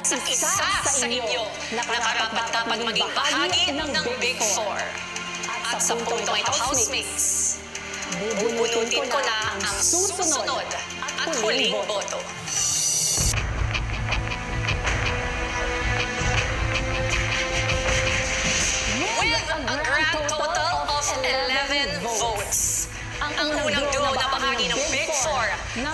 sa isa sa inyo na karapat-dapat maging bahagi ng Big Four. At sa puntong ito, housemates, bubunutin ko na ang susunod at huling boto. With a grand total of 11 votes, ang unang duo na bahagi ng Big Four na